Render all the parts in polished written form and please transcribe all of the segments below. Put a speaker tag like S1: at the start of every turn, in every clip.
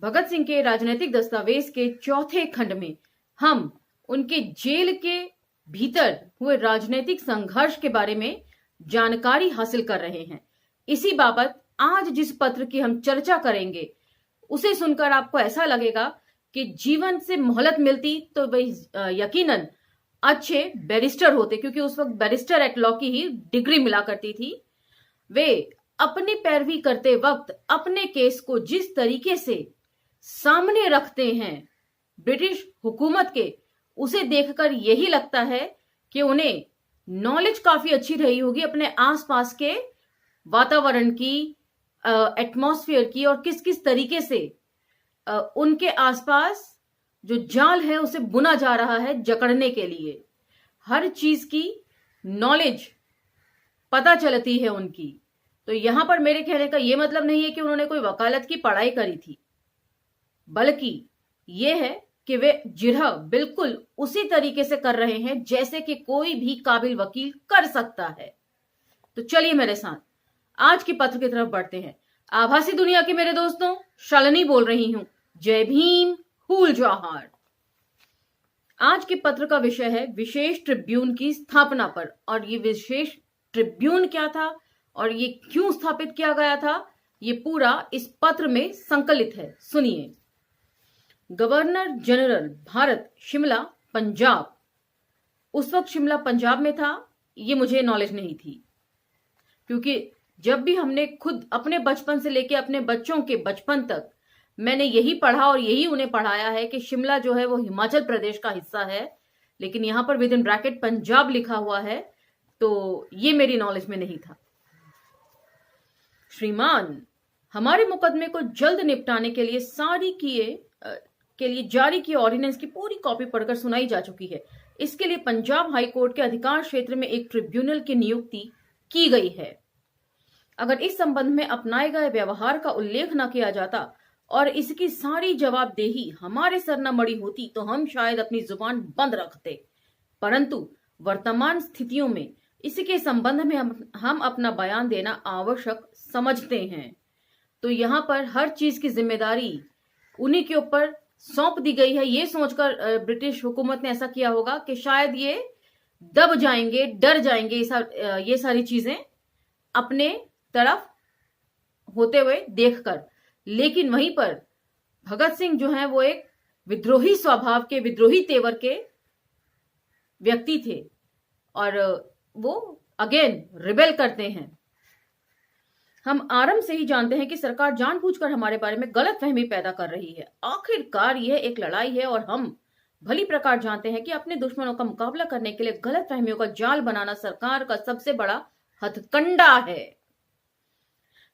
S1: भगत सिंह के राजनीतिक दस्तावेज के चौथे खंड में हम उनके जेल के भीतर हुए राजनीतिक संघर्ष के बारे में जानकारी हासिल कर रहे हैं। इसी बाबत आज जिस पत्र की हम चर्चा करेंगे उसे सुनकर आपको ऐसा लगेगा कि जीवन से मोहलत मिलती तो वही यकीनन अच्छे बैरिस्टर होते, क्योंकि उस वक्त बैरिस्टर एट लॉ की ही डिग्री मिला करती थी। वे अपनी पैरवी करते वक्त अपने केस को जिस तरीके से सामने रखते हैं ब्रिटिश हुकूमत के, उसे देखकर यही लगता है कि उन्हें नॉलेज काफी अच्छी रही होगी अपने आसपास के वातावरण की, एटमॉस्फेयर की, और किस किस तरीके से उनके आसपास जो जाल है उसे बुना जा रहा है जकड़ने के लिए। हर चीज की नॉलेज पता चलती है उनकी। तो यहां पर मेरे कहने का यह मतलब नहीं है कि उन्होंने कोई वकालत की पढ़ाई करी थी, बल्कि यह है कि वे जिरह बिल्कुल उसी तरीके से कर रहे हैं जैसे कि कोई भी काबिल वकील कर सकता है। तो चलिए मेरे साथ आज के पत्र की तरफ बढ़ते हैं। आभासी दुनिया के मेरे दोस्तों, शालिनी बोल रही हूं। जय भीम, हूल जौहार। आज के पत्र का विषय है विशेष ट्रिब्यून की स्थापना पर, और ये विशेष ट्रिब्यून क्या था और ये क्यों स्थापित किया गया था, ये पूरा इस पत्र में संकलित है। सुनिए। Governor general Bharat, Shimla, Punjab. उस वक्त शिमला पंजाब में था, ये मुझे नॉलेज नहीं थी, क्योंकि जब भी हमने खुद अपने बचपन से लेके अपने बच्चों के बचपन तक मैंने यही पढ़ा और यही उन्हें पढ़ाया है कि शिमला जो है वो हिमाचल प्रदेश का हिस्सा है, लेकिन यहां पर विद इन ब्रैकेट पंजाब लिखा हुआ है, तो ये मेरी नॉलेज में नहीं था। श्रीमान, हमारे मुकदमे को जल्द निपटाने के लिए जारी किए ऑर्डिनेंस की पूरी कॉपी पढ़कर सुनाई जा चुकी है। इसके लिए पंजाब हाई कोर्ट के अधिकार क्षेत्र में एक ट्रिब्यूनल की नियुक्ति की गई है। अगर इस संबंध में अपनाए गए व्यवहार का उल्लेख न किया जाता और इसकी सारी जवाबदेही हमारे सर न मड़ी होती तो हम शायद अपनी जुबान बंद रखते, परंतु वर्तमान स्थितियों में इसके संबंध में हम अपना बयान देना आवश्यक समझते हैं। तो यहाँ पर हर चीज की जिम्मेदारी उन्हीं के ऊपर सौंप दी गई है। ये सोचकर ब्रिटिश हुकूमत ने ऐसा किया होगा कि शायद ये दब जाएंगे, डर जाएंगे ये सारी चीजें अपने तरफ होते हुए देखकर। लेकिन वहीं पर भगत सिंह जो हैं वो एक विद्रोही स्वभाव के, विद्रोही तेवर के व्यक्ति थे, और वो अगेन रिबेल करते हैं। हम आरंभ से ही जानते हैं कि सरकार जानबूझकर हमारे बारे में गलतफहमी पैदा कर रही है। आखिरकार यह एक लड़ाई है और हम भली प्रकार जानते हैं कि अपने दुश्मनों का मुकाबला करने के लिए गलतफहमियों का जाल बनाना सरकार का सबसे बड़ा हथकंडा है।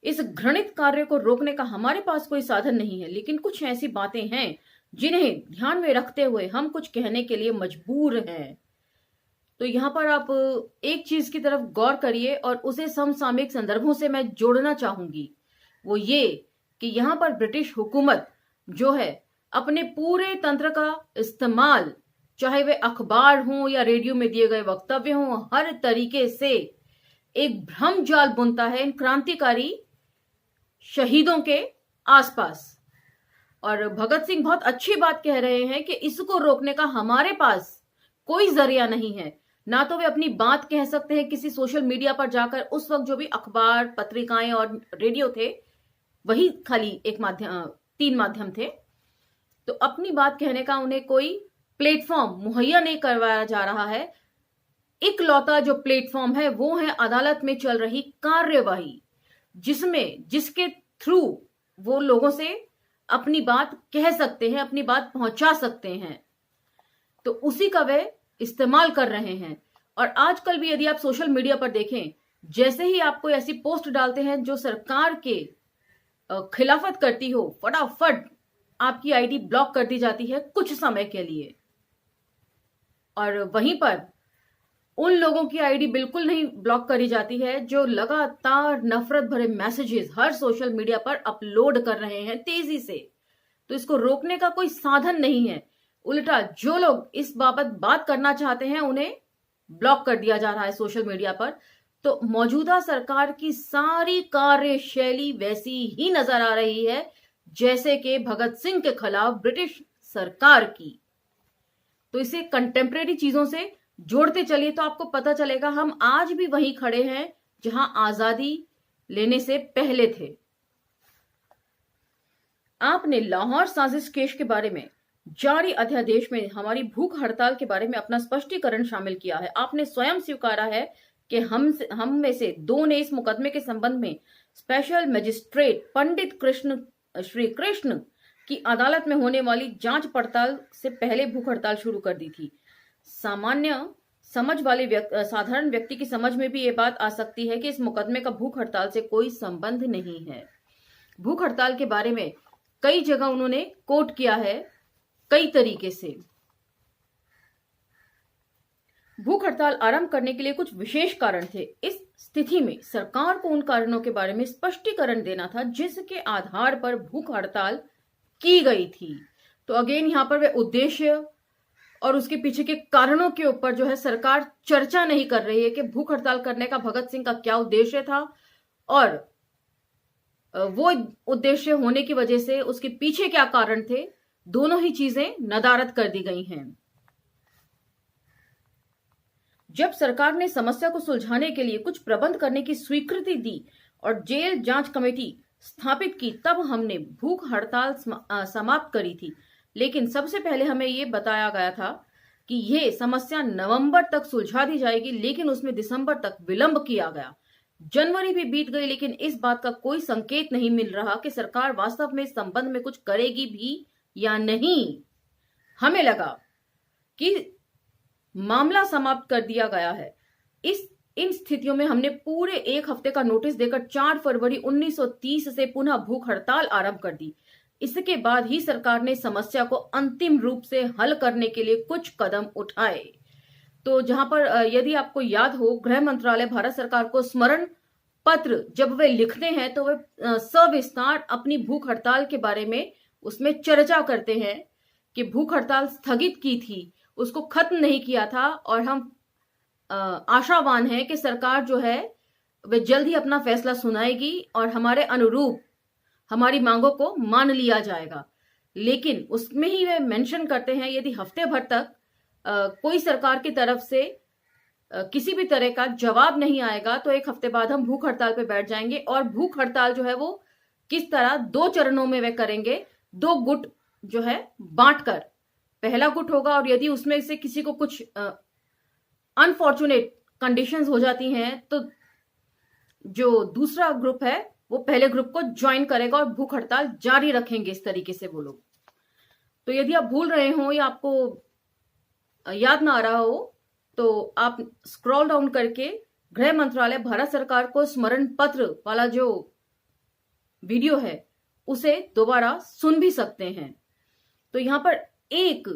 S1: इस घृणित कार्य को रोकने का हमारे पास कोई साधन नहीं है, लेकिन कुछ ऐसी बातें हैं जिन्हें ध्यान में रखते हुए हम कुछ कहने के लिए मजबूर हैं। तो यहां पर आप एक चीज की तरफ गौर करिए और उसे समसामयिक संदर्भों से मैं जोड़ना चाहूंगी। वो ये कि यहां पर ब्रिटिश हुकूमत जो है अपने पूरे तंत्र का इस्तेमाल, चाहे वे अखबार हो या रेडियो में दिए गए वक्तव्य हो, हर तरीके से एक भ्रम जाल बुनता है इन क्रांतिकारी शहीदों के आसपास। और भगत सिंह बहुत अच्छी बात कह रहे हैं कि इसको रोकने का हमारे पास कोई जरिया नहीं है। ना तो वे अपनी बात कह सकते हैं किसी सोशल मीडिया पर जाकर, उस वक्त जो भी अखबार, पत्रिकाएं और रेडियो थे वही खाली एक माध्यम, 3 माध्यम थे, तो अपनी बात कहने का उन्हें कोई प्लेटफॉर्म मुहैया नहीं करवाया जा रहा है। इकलौता जो प्लेटफॉर्म है वो है अदालत में चल रही कार्यवाही, जिसके थ्रू वो लोगों से अपनी बात कह सकते हैं, अपनी बात पहुंचा सकते हैं। तो उसी का वे इस्तेमाल कर रहे हैं। और आजकल भी यदि आप सोशल मीडिया पर देखें, जैसे ही आप कोई ऐसी पोस्ट डालते हैं जो सरकार के खिलाफत करती हो, फटाफट आपकी आईडी ब्लॉक कर दी जाती है कुछ समय के लिए। और वहीं पर उन लोगों की आईडी बिल्कुल नहीं ब्लॉक करी जाती है जो लगातार नफरत भरे मैसेजेस हर सोशल मीडिया पर अपलोड कर रहे हैं तेजी से। तो इसको रोकने का कोई साधन नहीं है, उल्टा जो लोग इस बाबत बात करना चाहते हैं उन्हें ब्लॉक कर दिया जा रहा है सोशल मीडिया पर। तो मौजूदा सरकार की सारी कार्यशैली वैसी ही नजर आ रही है जैसे कि भगत सिंह के खिलाफ ब्रिटिश सरकार की। तो इसे कंटेम्प्रेरी चीजों से जोड़ते चलिए तो आपको पता चलेगा हम आज भी वहीं खड़े हैं जहां आजादी लेने से पहले थे। आपने लाहौर साजिश केस के बारे में जारी अध्यादेश में हमारी भूख हड़ताल के बारे में अपना स्पष्टीकरण शामिल किया है। आपने स्वयं स्वीकारा है कि हम में से दो ने इस मुकदमे के संबंध में स्पेशल मजिस्ट्रेट पंडित श्री कृष्ण की अदालत में होने वाली जांच पड़ताल से पहले भूख हड़ताल शुरू कर दी थी। सामान्य समझ वाले साधारण व्यक्ति की समझ में भी ये बात आ सकती है कि इस मुकदमे का भूख हड़ताल से कोई संबंध नहीं है। भूख हड़ताल के बारे में कई जगह उन्होंने कोट किया है कई तरीके से। भूख हड़ताल आरंभ करने के लिए कुछ विशेष कारण थे। इस स्थिति में सरकार को उन कारणों के बारे में स्पष्टीकरण देना था जिसके आधार पर भूख हड़ताल की गई थी। तो अगेन यहां पर वे उद्देश्य और उसके पीछे के कारणों के ऊपर जो है सरकार चर्चा नहीं कर रही है कि भूख हड़ताल करने का भगत सिंह का क्या उद्देश्य था और वो उद्देश्य होने की वजह से उसके पीछे क्या कारण थे। दोनों ही चीजें नदारद कर दी गई हैं। जब सरकार ने समस्या को सुलझाने के लिए कुछ प्रबंध करने की स्वीकृति दी और जेल जांच कमेटी स्थापित की तब हमने भूख हड़ताल समाप्त करी थी। लेकिन सबसे पहले हमें यह बताया गया था कि यह समस्या नवंबर तक सुलझा दी जाएगी, लेकिन उसमें दिसंबर तक विलंब किया गया। जनवरी भी बीत गई, लेकिन इस बात का कोई संकेत नहीं मिल रहा कि सरकार वास्तव में इस संबंध में कुछ करेगी भी या नहीं। हमें लगा कि मामला समाप्त कर दिया गया है। इन स्थितियों में हमने पूरे एक हफ्ते का नोटिस देकर 4 फरवरी 1930 से पुनः भूख हड़ताल आरंभ कर दी। इसके बाद ही सरकार ने समस्या को अंतिम रूप से हल करने के लिए कुछ कदम उठाए। तो जहां पर यदि आपको याद हो, गृह मंत्रालय भारत सरकार को स्मरण पत्र जब वे लिखते हैं तो वे सविस्तार अपनी भूख हड़ताल के बारे में उसमें चर्चा करते हैं कि भूख हड़ताल स्थगित की थी, उसको खत्म नहीं किया था और हम आशावान हैं कि सरकार जो है वे जल्द ही अपना फैसला सुनाएगी और हमारे अनुरूप हमारी मांगों को मान लिया जाएगा। लेकिन उसमें ही वे मेंशन करते हैं यदि हफ्ते भर तक कोई सरकार की तरफ से किसी भी तरह का जवाब नहीं आएगा तो एक हफ्ते बाद हम भूख हड़ताल पे बैठ जाएंगे। और भूख हड़ताल जो है वो किस तरह 2 चरणों में वे करेंगे, 2 गुट जो है बांटकर। पहला गुट होगा और यदि उसमें से किसी को कुछ अनफॉर्चुनेट कंडीशंस हो जाती हैं तो जो दूसरा ग्रुप है वो पहले ग्रुप को ज्वाइन करेगा और भूख हड़ताल जारी रखेंगे। इस तरीके से वो लोग। तो यदि आप भूल रहे हो या आपको याद ना आ रहा हो तो आप स्क्रॉल डाउन करके गृह मंत्रालय भारत सरकार को स्मरण पत्र वाला जो वीडियो है उसे दोबारा सुन भी सकते हैं। तो यहां पर एक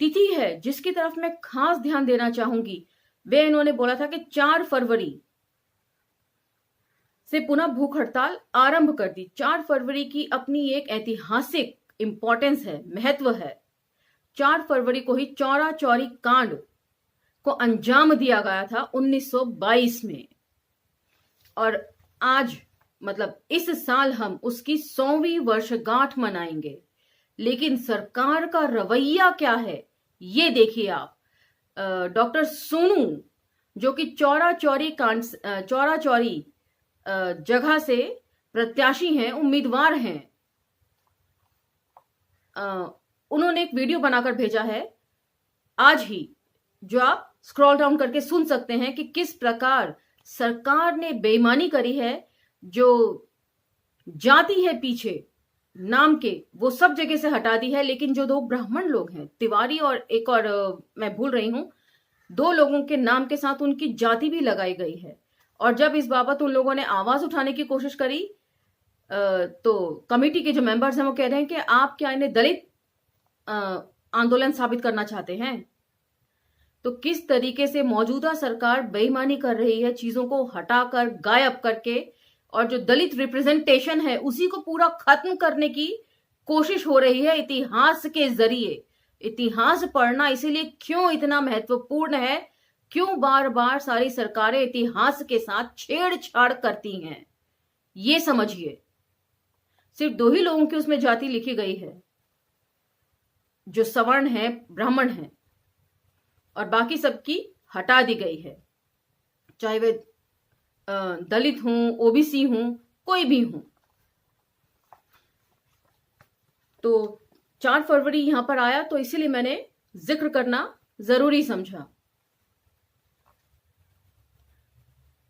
S1: तिथि है जिसकी तरफ मैं खास ध्यान देना चाहूंगी। वे इन्होंने बोला था कि 4 फरवरी से पुनः भूख हड़ताल आरंभ कर दी। 4 फरवरी की अपनी एक ऐतिहासिक इंपॉर्टेंस है, महत्व है। 4 फरवरी को ही चौरा चौरी कांड को अंजाम दिया गया था 1922 में। और आज मतलब इस साल हम उसकी 100वीं वर्षगांठ मनाएंगे। लेकिन सरकार का रवैया क्या है ये देखिए आप। डॉक्टर सोनू जो कि चौरा चौरी जगह से प्रत्याशी हैं, उम्मीदवार हैं, उन्होंने एक वीडियो बनाकर भेजा है आज ही, जो आप स्क्रॉल डाउन करके सुन सकते हैं कि किस प्रकार सरकार ने बेईमानी करी है। जो जाति है पीछे नाम के वो सब जगह से हटा दी है, लेकिन जो 2 ब्राह्मण लोग हैं, तिवारी और एक और मैं भूल रही हूं, 2 लोगों के नाम के साथ उनकी जाति भी लगाई गई है। और जब इस बाबत उन लोगों ने आवाज उठाने की कोशिश करी तो कमेटी के जो मेंबर्स हैं वो कह रहे हैं कि आप क्या इन्हें दलित आंदोलन साबित करना चाहते हैं। तो किस तरीके से मौजूदा सरकार बेईमानी कर रही है, चीजों को हटाकर गायब करके, और जो दलित रिप्रेजेंटेशन है उसी को पूरा खत्म करने की कोशिश हो रही है इतिहास के जरिए। इतिहास पढ़ना इसीलिए क्यों इतना महत्वपूर्ण है, क्यों बार बार सारी सरकारें इतिहास के साथ छेड़छाड़ करती हैं, ये समझिए। सिर्फ 2 ही लोगों की उसमें जाति लिखी गई है, जो सवर्ण है, ब्राह्मण है, और बाकी सबकी हटा दी गई है, चाहे वे दलित हूं, ओबीसी हूं, कोई भी हूं। तो 4 फरवरी यहां पर आया तो इसीलिए मैंने जिक्र करना जरूरी समझा।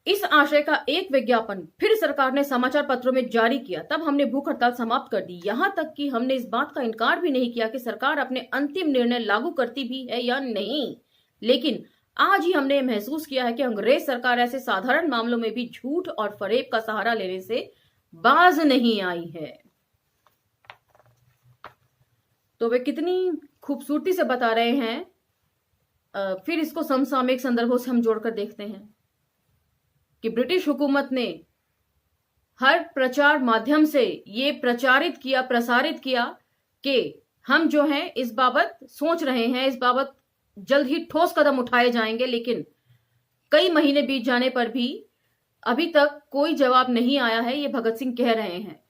S1: इस आशय का एक विज्ञापन फिर सरकार ने समाचार पत्रों में जारी किया। तब हमने भूख हड़ताल समाप्त कर दी। यहां तक कि हमने इस बात का इनकार भी नहीं किया कि सरकार अपने अंतिम निर्णय लागू करती भी है या नहीं। लेकिन आज ही हमने महसूस किया है कि अंग्रेज सरकार ऐसे साधारण मामलों में भी झूठ और फरेब का सहारा लेने से बाज नहीं आई है। तो वे कितनी खूबसूरती से बता रहे हैं। फिर इसको समसामयिक संदर्भों से हम जोड़कर देखते हैं कि ब्रिटिश हुकूमत ने हर प्रचार माध्यम से ये प्रसारित किया कि हम जो हैं इस बाबत सोच रहे हैं, इस बाबत जल्द ही ठोस कदम उठाए जाएंगे। लेकिन कई महीने बीत जाने पर भी अभी तक कोई जवाब नहीं आया है, ये भगत सिंह कह रहे हैं।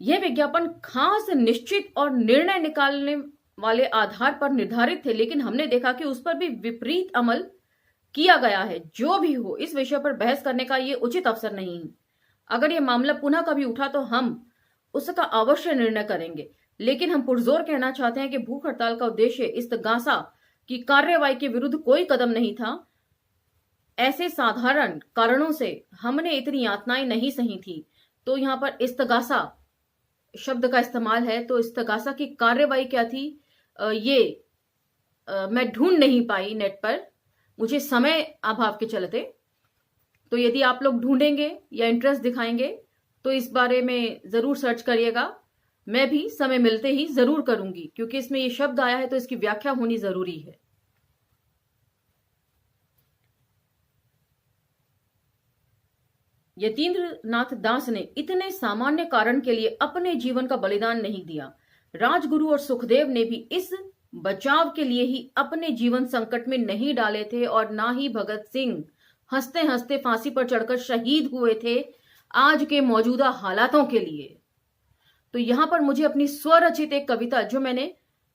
S1: यह विज्ञापन खास, निश्चित और निर्णय निकालने वाले आधार पर निर्धारित थे, लेकिन हमने देखा कि उस पर भी विपरीत अमल किया गया है। जो भी हो, इस विषय पर बहस करने का ये उचित अवसर नहीं है। अगर ये मामला पुनः कभी उठा तो हम उसका अवश्य निर्णय करेंगे। लेकिन हम पुरजोर कहना चाहते हैं कि भूख हड़ताल का उद्देश्य इस्तगासा की कार्रवाई के विरुद्ध कोई कदम नहीं था। ऐसे साधारण कारणों से हमने इतनी यातनाएं नहीं सही थी। तो यहां पर इस्तगासा शब्द का इस्तेमाल है। तो इस्तगासा की कार्रवाई क्या थी, मैं ढूंढ नहीं पाई नेट पर, मुझे समय अभाव के चलते। तो यदि आप लोग ढूंढेंगे या इंटरेस्ट दिखाएंगे तो इस बारे में जरूर सर्च करिएगा। मैं भी समय मिलते ही जरूर करूंगी, क्योंकि इसमें ये शब्द आया है तो इसकी व्याख्या होनी जरूरी है। यतीन्द्र नाथ दास ने इतने सामान्य कारण के लिए अपने जीवन का बलिदान नहीं दिया। राजगुरु और सुखदेव ने भी इस बचाव के लिए ही अपने जीवन संकट में नहीं डाले थे, और ना ही भगत सिंह हंसते हंसते फांसी पर चढ़कर शहीद हुए थे आज के मौजूदा हालातों के लिए। तो यहां पर मुझे अपनी स्वरचित एक कविता जो मैंने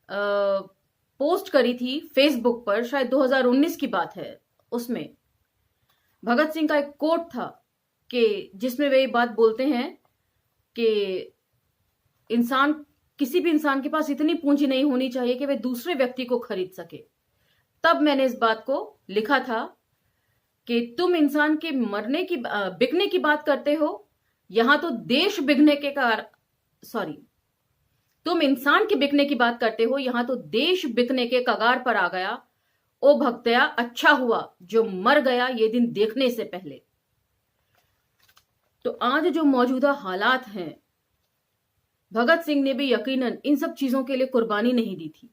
S1: पोस्ट करी थी फेसबुक पर, शायद 2019 की बात है, उसमें भगत सिंह का एक कोट था कि जिसमें वे ये बात बोलते हैं कि किसी भी इंसान के पास इतनी पूंजी नहीं होनी चाहिए कि वे दूसरे व्यक्ति को खरीद सके। तब मैंने इस बात को लिखा था कि तुम इंसान के बिकने की बात करते हो, यहां तो देश बिकने के तुम इंसान के बिकने की बात करते हो, यहां तो देश बिकने के कगार पर आ गया। ओ भक्तया, अच्छा हुआ जो मर गया ये दिन देखने से पहले। तो आज जो मौजूदा हालात हैं, भगत सिंह ने भी यकीनन इन सब चीजों के लिए कुर्बानी नहीं दी थी।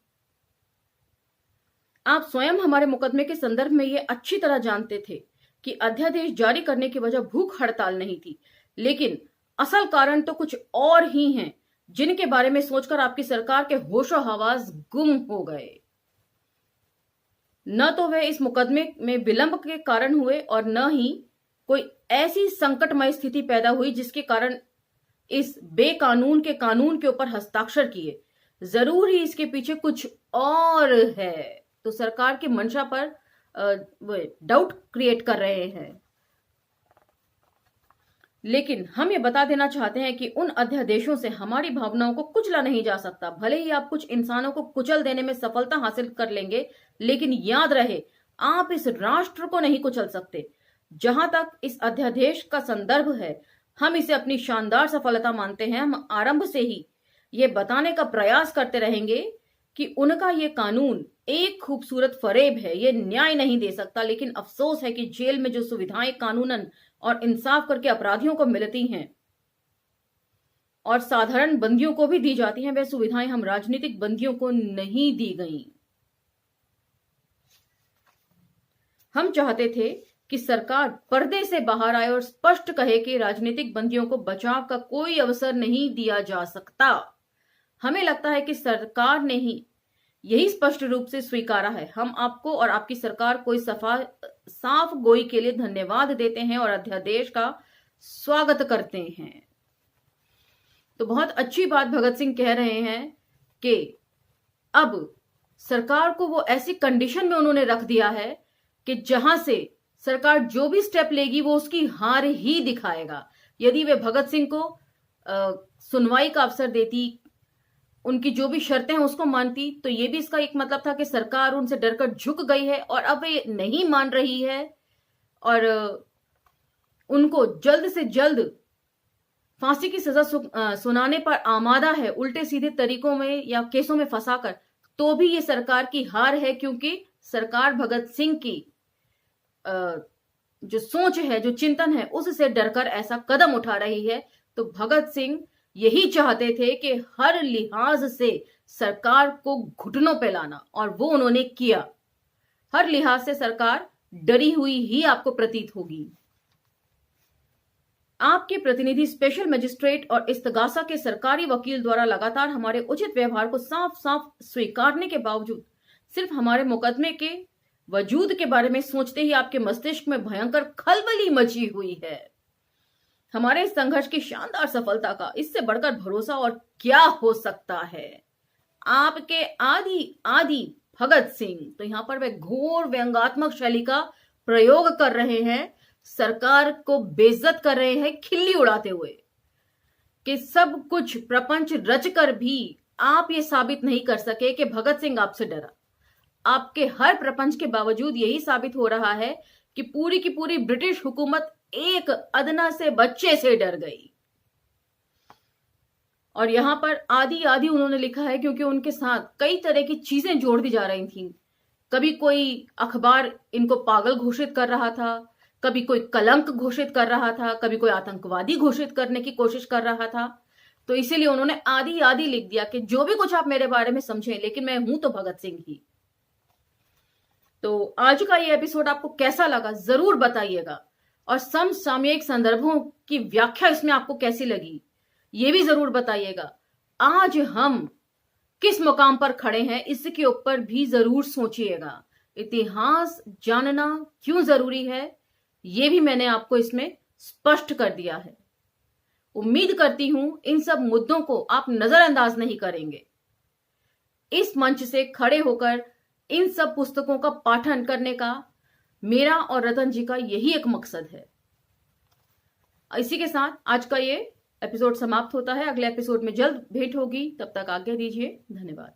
S1: आप स्वयं हमारे मुकदमे के संदर्भ में ये अच्छी तरह जानते थे कि अध्यादेश जारी करने की वजह भूख हड़ताल नहीं थी, लेकिन असल कारण तो कुछ और ही हैं, जिनके बारे में सोचकर आपकी सरकार के होशो हवास गुम हो गए। न तो वे इस मुकदमे में विलंब के कारण हुए, और न ही कोई ऐसी संकटमय स्थिति पैदा हुई जिसके कारण इस बेकानून के कानून के ऊपर हस्ताक्षर किए। जरूर ही इसके पीछे कुछ और है। तो सरकार की मंशा पर डाउट क्रिएट कर रहे हैं। लेकिन हम ये बता देना चाहते हैं कि उन अध्यादेशों से हमारी भावनाओं को कुचला नहीं जा सकता। भले ही आप कुछ इंसानों को कुचल देने में सफलता हासिल कर लेंगे, लेकिन याद रहे आप इस राष्ट्र को नहीं कुचल सकते। जहां तक इस अध्यादेश का संदर्भ है, हम इसे अपनी शानदार सफलता मानते हैं। हम आरंभ से ही ये बताने का प्रयास करते रहेंगे कि उनका ये कानून एक खूबसूरत फरेब है, ये न्याय नहीं दे सकता। लेकिन अफसोस है कि जेल में जो सुविधाएं कानूनन और इंसाफ करके अपराधियों को मिलती हैं और साधारण बंदियों को भी दी जाती हैं, वह सुविधाएं हम राजनीतिक बंदियों को नहीं दी गई। हम चाहते थे कि सरकार पर्दे से बाहर आए और स्पष्ट कहे कि राजनीतिक बंदियों को बचाव का कोई अवसर नहीं दिया जा सकता। हमें लगता है कि सरकार ने ही यही स्पष्ट रूप से स्वीकारा है। हम आपको और आपकी सरकार को इस साफ गोई के लिए धन्यवाद देते हैं और अध्यादेश का स्वागत करते हैं। तो बहुत अच्छी बात भगत सिंह कह रहे हैं कि अब सरकार को वो ऐसी कंडीशन में उन्होंने रख दिया है कि जहां से सरकार जो भी स्टेप लेगी वो उसकी हार ही दिखाएगा। यदि वे भगत सिंह को सुनवाई का अवसर देती, उनकी जो भी शर्तें हैं उसको मानती, तो ये भी इसका एक मतलब था कि सरकार उनसे डरकर झुक गई है और अब वे नहीं मान रही है और उनको जल्द से जल्द फांसी की सजा सुनाने पर आमादा है, उल्टे सीधे तरीकों में या केसों में फंसाकर। तो भी ये सरकार की हार है, क्योंकि सरकार भगत सिंह की जो सोच है, जो चिंतन है, उससे डरकर ऐसा कदम उठा रही है। तो भगत सिंह यही चाहते थे कि हर लिहाज से सरकार को घुटनों पे लाना, और वो उन्होंने किया। हर लिहाज से सरकार डरी हुई ही आपको प्रतीत होगी। आपके प्रतिनिधि स्पेशल मजिस्ट्रेट और इस्तगासा के सरकारी वकील द्वारा लगातार हमारे उचित व्यवहार को साफ साफ स्वीकारने के बावजूद सिर्फ हमारे मुकदमे के वजूद के बारे में सोचते ही आपके मस्तिष्क में भयंकर खलबली मची हुई है। हमारे इस संघर्ष की शानदार सफलता का इससे बढ़कर भरोसा और क्या हो सकता है। आपके आदि आदि भगत सिंह, तो यहां पर वे घोर व्यंग्यात्मक शैली का प्रयोग कर रहे हैं, सरकार को बेइज्जत कर रहे हैं, खिल्ली उड़ाते हुए कि सब कुछ प्रपंच रचकर भी आप ये साबित नहीं कर सके कि भगत सिंह आपसे डरा। आपके हर प्रपंच के बावजूद यही साबित हो रहा है कि पूरी की पूरी ब्रिटिश हुकूमत एक अदना से बच्चे से डर गई। और यहां पर आदि आदि उन्होंने लिखा है क्योंकि उनके साथ कई तरह की चीजें जोड़ दी जा रही थीं। कभी कोई अखबार इनको पागल घोषित कर रहा था, कभी कोई कलंक घोषित कर रहा था, कभी कोई आतंकवादी घोषित करने की कोशिश कर रहा था। तो इसीलिए उन्होंने आदि आदि लिख दिया कि जो भी कुछ आप मेरे बारे में समझें, लेकिन मैं हूं तो भगत सिंह ही। तो आज का ये एपिसोड आपको कैसा लगा जरूर बताइएगा, और समसामयिक संदर्भों की व्याख्या इसमें आपको कैसी लगी ये भी जरूर बताइएगा। आज हम किस मुकाम पर खड़े हैं इसके ऊपर भी जरूर सोचिएगा। इतिहास जानना क्यों जरूरी है ये भी मैंने आपको इसमें स्पष्ट कर दिया है। उम्मीद करती हूं इन सब मुद्दों को आप नजरअंदाज नहीं करेंगे। इस मंच से खड़े होकर इन सब पुस्तकों का पाठन करने का मेरा और रतन जी का यही एक मकसद है। इसी के साथ आज का ये एपिसोड समाप्त होता है। अगले एपिसोड में जल्द भेंट होगी, तब तक आज्ञा दीजिए। धन्यवाद।